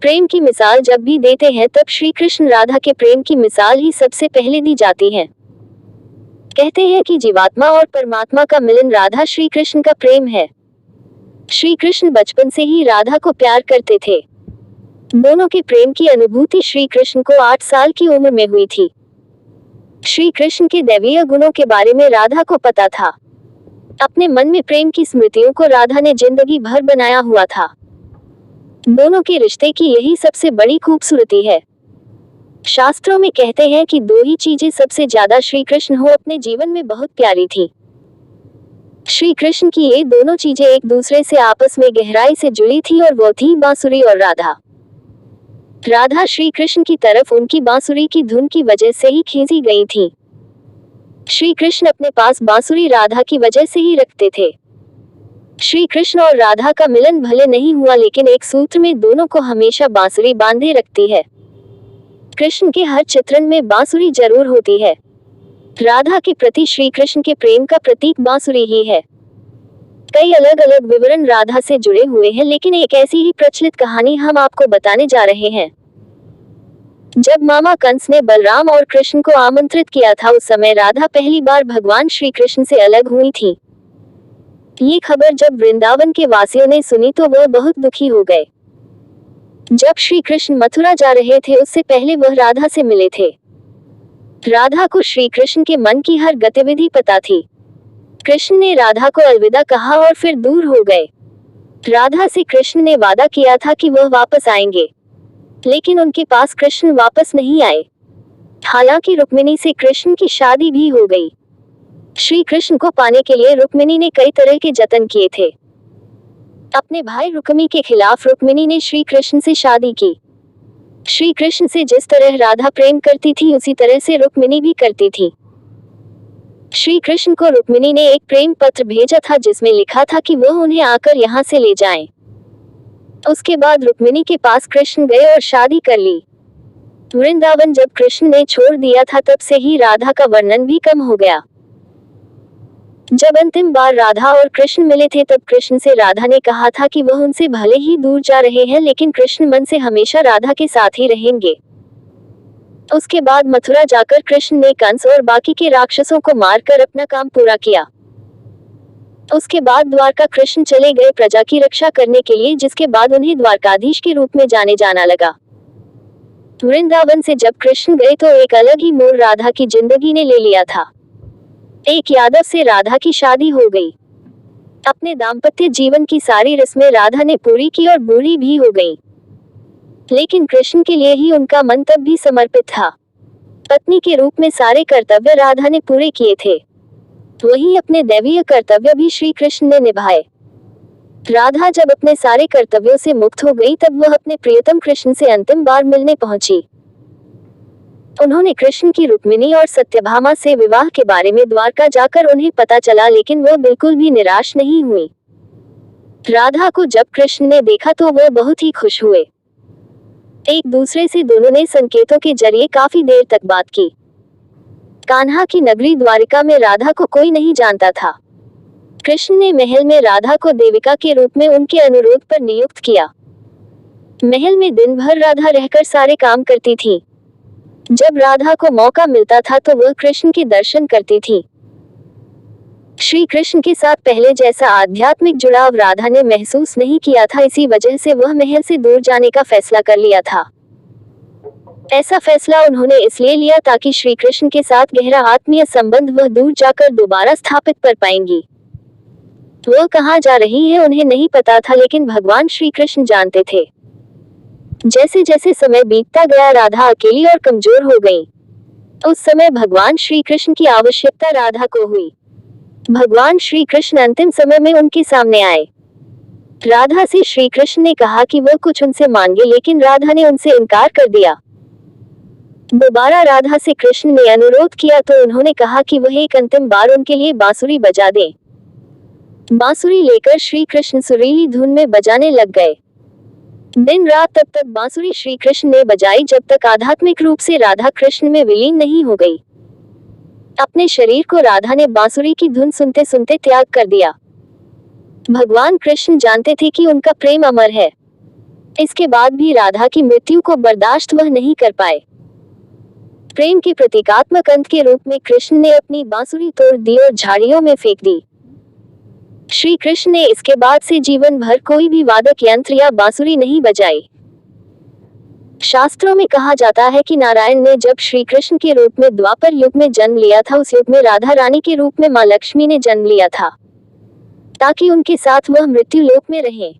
प्रेम की मिसाल जब भी देते हैं तब श्री कृष्ण राधा के प्रेम की मिसाल ही सबसे पहले दी जाती है। कहते हैं कि जीवात्मा और परमात्मा का मिलन राधा श्री कृष्ण का प्रेम है। श्री कृष्ण बचपन से ही राधा को प्यार करते थे। दोनों के प्रेम की अनुभूति श्री कृष्ण को 8 साल की उम्र में हुई थी। श्री कृष्ण के दैवीय गुणों के बारे में राधा को पता था। अपने मन में प्रेम की स्मृतियों को राधा ने जिंदगी भर बनाया हुआ था। दोनों के रिश्ते की यही सबसे बड़ी खूबसूरती है। शास्त्रों में कहते हैं कि 2 ही चीजें सबसे ज्यादा श्री कृष्ण को अपने जीवन में बहुत प्यारी थी। श्री कृष्ण की ये दोनों चीजें एक दूसरे से आपस में गहराई से जुड़ी थी और वो थी बांसुरी और राधा। राधा श्री कृष्ण की तरफ उनकी बांसुरी की धुन की वजह से ही खींची गई थी। श्री कृष्ण अपने पास बांसुरी राधा की वजह से ही रखते थे। श्री कृष्ण और राधा का मिलन भले नहीं हुआ लेकिन एक सूत्र में दोनों को हमेशा बांसुरी बांधे रखती है। कृष्ण के हर चित्रण में बांसुरी जरूर होती है। राधा के प्रति श्री कृष्ण के प्रेम का प्रतीक बांसुरी ही है। कई अलग अलग विवरण राधा से जुड़े हुए हैं लेकिन एक ऐसी ही प्रचलित कहानी हम आपको बताने जा रहे हैं। जब मामा कंस ने बलराम और कृष्ण को आमंत्रित किया था उस समय राधा पहली बार भगवान श्री कृष्ण से अलग हुई थी। ये खबर जब वृंदावन के वासियों ने सुनी तो वह बहुत दुखी हो गए। जब श्री कृष्ण मथुरा जा रहे थे उससे पहले वह राधा से मिले थे। राधा को श्री कृष्ण के मन की हर गतिविधि पता थी। कृष्ण ने राधा को अलविदा कहा और फिर दूर हो गए। राधा से कृष्ण ने वादा किया था कि वह वापस आएंगे, लेकिन उनके पास कृष्ण वापस नहीं आए। हालांकि रुक्मिणी से कृष्ण की शादी भी हो गई। श्री कृष्ण को पाने के लिए रुक्मिणी ने कई तरह के जतन किए थे। अपने भाई रुक्मी के खिलाफ रुक्मिणी ने श्री कृष्ण से शादी की। श्री कृष्ण से जिस तरह राधा प्रेम करती थी उसी तरह से रुक्मिणी भी करती थी। श्री कृष्ण को रुक्मिणी ने एक प्रेम पत्र भेजा था जिसमें लिखा था कि वह उन्हें आकर यहाँ से ले जाएं। उसके बाद रुक्मिणी के पास कृष्ण गए और शादी कर ली। वृंदावन जब कृष्ण ने छोड़ दिया था तब से ही राधा का वर्णन भी कम हो गया। जब अंतिम बार राधा और कृष्ण मिले थे तब कृष्ण से राधा ने कहा था कि वह उनसे भले ही दूर जा रहे हैं लेकिन कृष्ण मन से हमेशा राधा के साथ ही रहेंगे। उसके बाद मथुरा जाकर कृष्ण ने कंस और बाकी के राक्षसों को मारकर अपना काम पूरा किया। उसके बाद द्वारका कृष्ण चले गए प्रजा की रक्षा करने के लिए, जिसके बाद उन्हें द्वारकाधीश के रूप में जाने जाना लगा। वृंदावन से जब कृष्ण गए तो एक अलग ही मोड़ राधा की जिंदगी ने ले लिया था। एक यादव से राधा की शादी हो गई। अपने दाम्पत्य जीवन की सारी रस्में राधा ने पूरी की और बूढ़ी भी हो गई, लेकिन कृष्ण के लिए ही उनका मन तब भी समर्पित था। पत्नी के रूप में सारे कर्तव्य राधा ने पूरे किए थे, वही अपने दैवीय कर्तव्य भी श्री कृष्ण ने निभाए। राधा जब अपने सारे कर्तव्यों से मुक्त हो गई तब वह अपने प्रियतम कृष्ण से अंतिम बार मिलने पहुंची। उन्होंने कृष्ण की रुक्मिणी और सत्यभामा से विवाह के बारे में द्वारका जाकर उन्हें पता चला, लेकिन वह बिल्कुल भी निराश नहीं हुई। राधा को जब कृष्ण ने देखा तो वह बहुत ही खुश हुए। एक दूसरे से दोनों ने संकेतों के जरिए काफी देर तक बात की। कान्हा की नगरी द्वारिका में राधा को कोई नहीं जानता था। कृष्ण ने महल में राधा को देविका के रूप में उनके अनुरोध पर नियुक्त किया। महल में दिन भर राधा रहकर सारे काम करती थी। जब राधा को मौका मिलता था तो वह कृष्ण के दर्शन करती थी। श्री कृष्ण के साथ पहले जैसा आध्यात्मिक जुड़ाव राधा ने महसूस नहीं किया था, इसी वजह से वह महल से दूर जाने का फैसला कर लिया था। ऐसा फैसला उन्होंने इसलिए लिया ताकि श्री कृष्ण के साथ गहरा आत्मीय संबंध वह दूर जाकर दोबारा स्थापित कर पाएंगी। वह कहाँ जा रही है उन्हें नहीं पता था, लेकिन भगवान श्री कृष्ण जानते थे। जैसे जैसे समय बीतता गया राधा अकेली और कमजोर हो गई। उस समय भगवान श्री कृष्ण की आवश्यकता राधा को हुई। भगवान श्री कृष्ण अंतिम समय में उनके सामने आए। राधा से श्री कृष्ण ने कहा कि वह कुछ उनसे मांगे, लेकिन राधा ने उनसे इनकार कर दिया। दोबारा राधा से कृष्ण ने अनुरोध किया तो उन्होंने कहा कि वह एक अंतिम बार उनके लिए बांसुरी बजा दें। बांसुरी लेकर श्री कृष्ण सुरीली धुन में बजाने लग गए। दिन रात तब तक बांसुरी श्री कृष्ण ने बजाई जब तक आध्यात्मिक रूप से राधा कृष्ण में विलीन नहीं हो गई। अपने शरीर को राधा ने बांसुरी की धुन सुनते सुनते त्याग कर दिया। भगवान कृष्ण जानते थे कि उनका प्रेम अमर है। इसके बाद भी राधा की मृत्यु को बर्दाश्त वह नहीं कर पाए। प्रेम के प्रतीकात्मक अंत के रूप में कृष्ण ने अपनी बांसुरी तोड़ दी और झाड़ियों में फेंक दी। श्री कृष्ण ने इसके बाद से जीवन भर कोई भी वादक यंत्र या बांसुरी नहीं बजाई। शास्त्रों में कहा जाता है कि नारायण ने जब श्री कृष्ण के रूप में द्वापर युग में जन्म लिया था, उस युग में राधा रानी के रूप में मां लक्ष्मी ने जन्म लिया था, ताकि उनके साथ वह मृत्यु लोक में रहें।